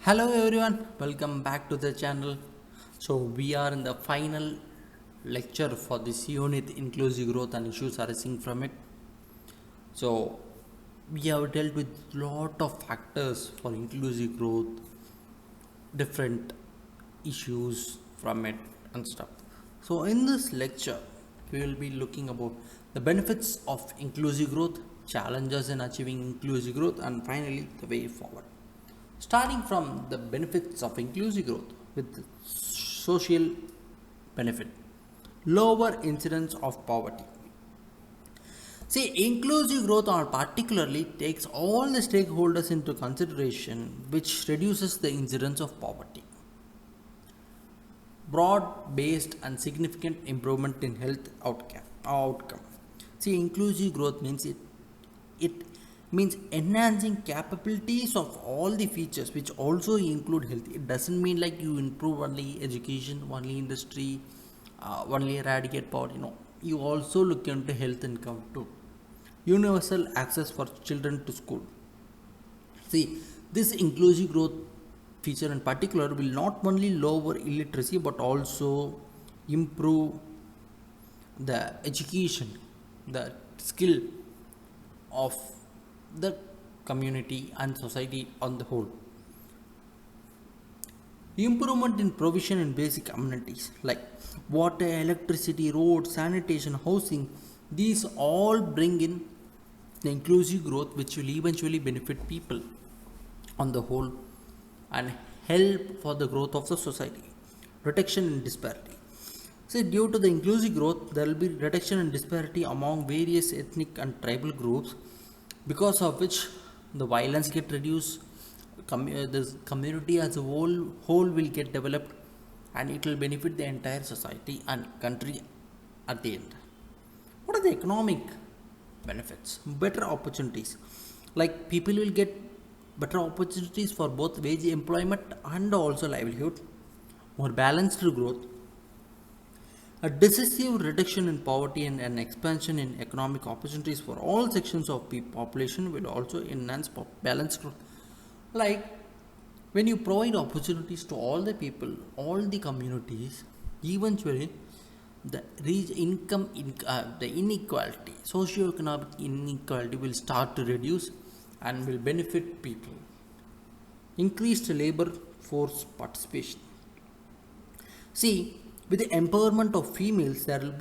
Hello everyone, welcome back to the channel. So we are in the final lecture for this unit, inclusive growth and issues arising from it. So we have dealt with lot of factors for inclusive growth, different issues from it and stuff. So in this lecture we will be looking about the benefits of inclusive growth, challenges in achieving inclusive growth, and finally the way forward. Starting from the benefits of inclusive growth with the social benefit, lower incidence of poverty. See, inclusive growth or particularly takes all the stakeholders into consideration, which reduces the incidence of poverty. Broad based and significant improvement in health outcome. See, inclusive growth means it means enhancing capabilities of all the features which also include health. It doesn't mean like you improve only education, only industry, only eradicate poverty. No, you also look into health income too. Universal access for children to school. See, this inclusive growth feature in particular will not only lower illiteracy but also improve the education, the skill of the community and society on the whole. Improvement in provision in basic amenities like water, electricity, roads, sanitation, housing, these all bring in the inclusive growth which will eventually benefit people on the whole and help for the growth of the society. Reduction in disparity. So, due to the inclusive growth, there will be reduction in disparity among various ethnic and tribal groups, because of which the violence get reduced. The community as a whole will get developed, and it will benefit the entire society and country at the end. What are the economic benefits? Better opportunities, like people will get better opportunities for both wage employment and also livelihood. More balanced growth, a decisive reduction in poverty and an expansion in economic opportunities for all sections of the population will also enhance balanced growth. Like when you provide opportunities to all the people, all the communities, eventually the the inequality, socio-economic inequality will start to reduce and will benefit people. Increased labor force participation. See, with the empowerment of females, there will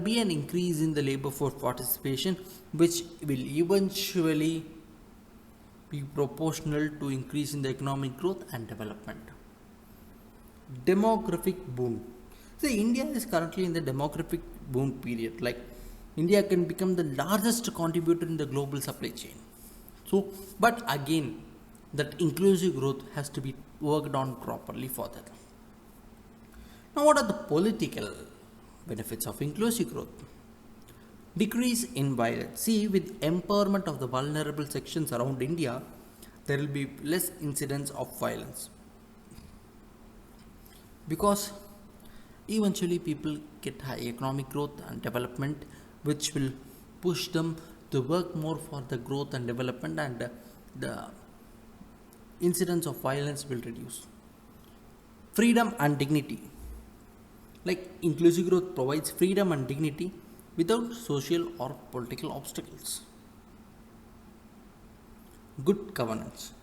be an increase in the labor force participation, which will eventually be proportional to increase in the economic growth and development. Demographic boom. See, India is currently in the demographic boom period. Like India can become the largest contributor in the global supply chain. So, but again, that inclusive growth has to be worked on properly for that. Now, what are the political benefits of inclusive growth? Decrease in violence. See, with empowerment of the vulnerable sections around India, there will be less incidence of violence, because eventually people get high economic growth and development, which will push them to work more for the growth and development, and the incidence of violence will reduce. Freedom and dignity. Like inclusive growth provides freedom and dignity without social or political obstacles. Good governance.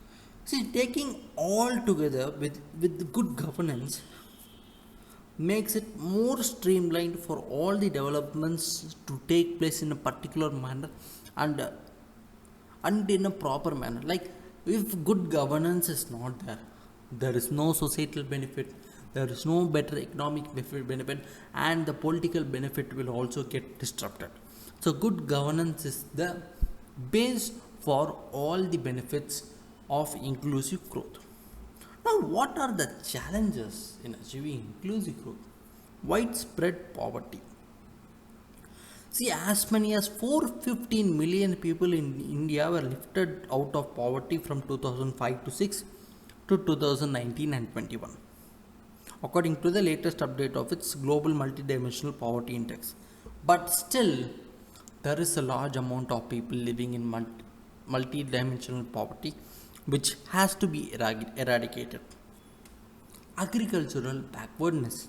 See, taking all together with good governance makes it more streamlined for all the developments to take place in a particular manner, and in a proper manner. Like if good governance is not there, there is no societal benefit, there is no better economic benefit, and the political benefit will also get disrupted. So good governance is the base for all the benefits of inclusive growth. Now, what are the challenges in achieving inclusive growth? Widespread poverty. See, as many as 415 million people in India were lifted out of poverty from 2005 to 6 to 2019 and 21, according to the latest update of its Global Multidimensional Poverty Index. But still, there is a large amount of people living in multi-dimensional poverty, which has to be eradicated. Agricultural backwardness.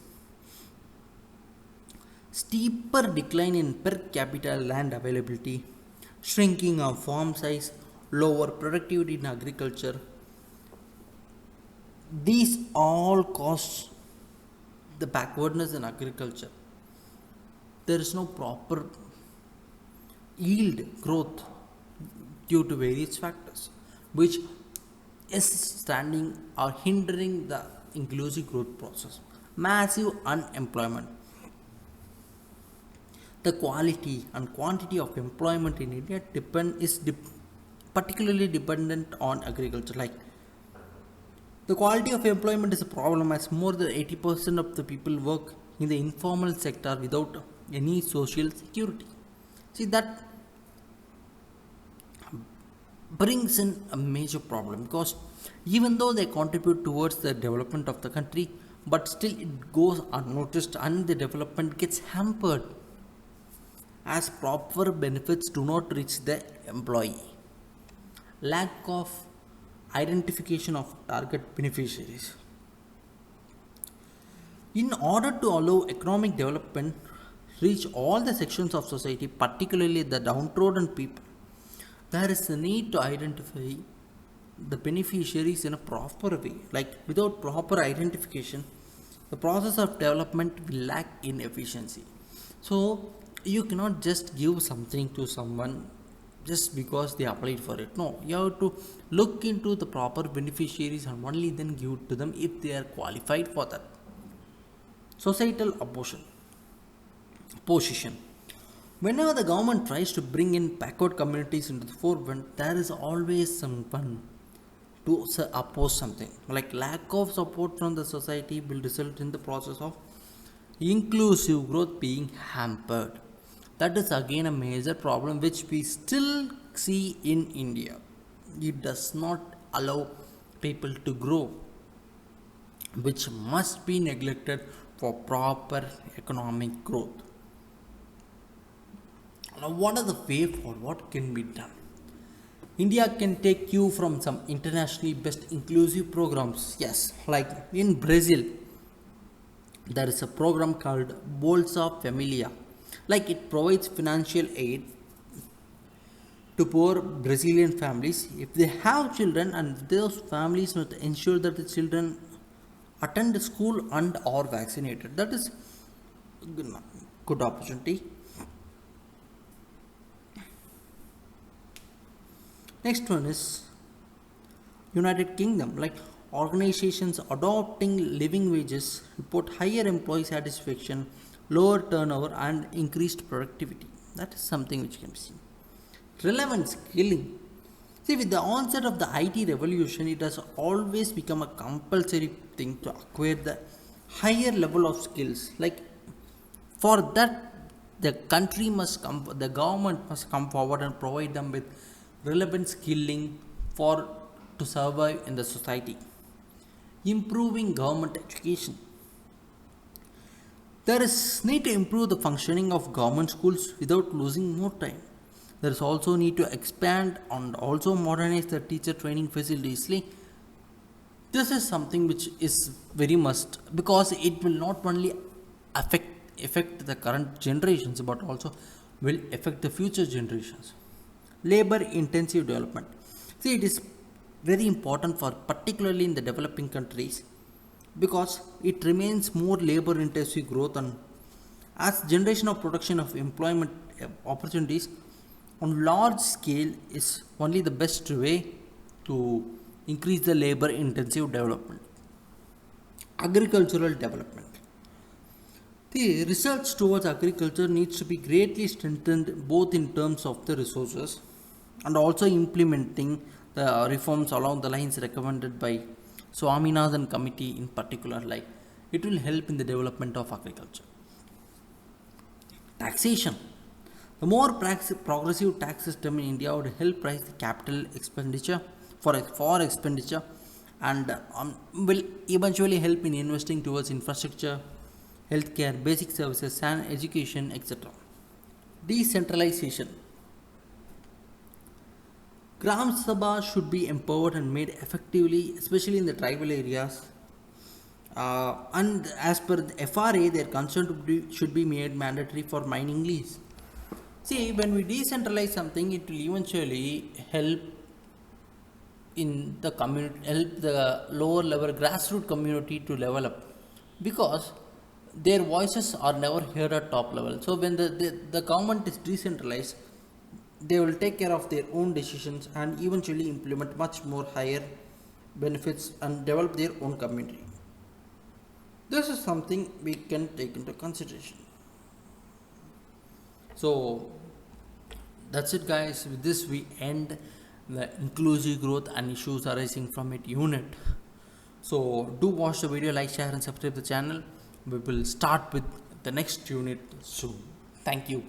Steeper decline in per capita land availability, shrinking of farm size, lower productivity in agriculture. These all cause the backwardness in agriculture. There is no proper yield growth due to various factors, which is standing or hindering the inclusive growth process. Massive unemployment. The quality and quantity of employment in India particularly dependent on agriculture. Like the quality of employment is a problem as more than 80% of the people work in the informal sector without any social security. See, that brings in a major problem because even though they contribute towards the development of the country, but still it goes unnoticed and the development gets hampered as proper benefits do not reach the employee. Lack of identification of target beneficiaries. In order to allow economic development reach all the sections of society, particularly the downtrodden people, there is a need to identify the beneficiaries in a proper way. Like without proper identification, the process of development will lack in efficiency. So you cannot just give something to someone just because they applied for it. No, you have to look into the proper beneficiaries and only then give it to them if they are qualified for that. Societal position. Whenever the government tries to bring in backward communities into the forefront, there is always someone to oppose something. Like lack of support from the society will result in the process of inclusive growth being hampered. That is again a major problem which we still see in India. It does not allow people to grow, which must be neglected for proper economic growth. Now, what are the way forward? What can be done? India can take cue from some internationally best inclusive programs. Yes, like in Brazil, there is a program called Bolsa Familia. Like it provides financial aid to poor Brazilian families if they have children, and those families must ensure that the children attend school and are vaccinated. That is good opportunity. Next one is United Kingdom. Like organizations adopting living wages report higher employee satisfaction, lower turnover, and increased productivity. That is something which can be seen. Relevance skilling. See, with the onset of the IT revolution, it has always become a compulsory thing to acquire the higher level of skills. Like for that, the government must come forward and provide them with relevant skilling for to survive in the society. Improving government education. There is need to improve the functioning of government schools without losing more time. There is also need to expand and also modernize the teacher training facilities. This is something which is very must because it will not only affect the current generations but also will affect the future generations. Labor intensive development. See, it is very important for particularly in the developing countries because it remains more labor intensive growth, and as generation of production of employment opportunities on large scale is only the best way to increase the labor intensive development. Agricultural development. The research towards agriculture needs to be greatly strengthened both in terms of the resources and also implementing the reforms along the lines recommended by Swaminathan committee in particular. Like it will help in the development of agriculture. Taxation. The more progressive tax system in India would help raise the capital expenditure for expenditure and will eventually help in investing towards infrastructure, healthcare, basic services, and education, etc. Decentralization. Gram Sabha should be empowered and made effectively, especially in the tribal areas. And as per the FRA, their consent should be made mandatory for mining lease. See, when we decentralize something, it will eventually help in the community, help the lower level grassroots community to level up, because their voices are never heard at top level. So when the government is decentralized, they will take care of their own decisions and eventually implement much more higher benefits and develop their own community. This is something we can take into consideration. So that's it, guys. With this we end the inclusive growth and issues arising from it unit. So do watch the video, like, share and subscribe the channel. We will start with the next unit soon. Thank you.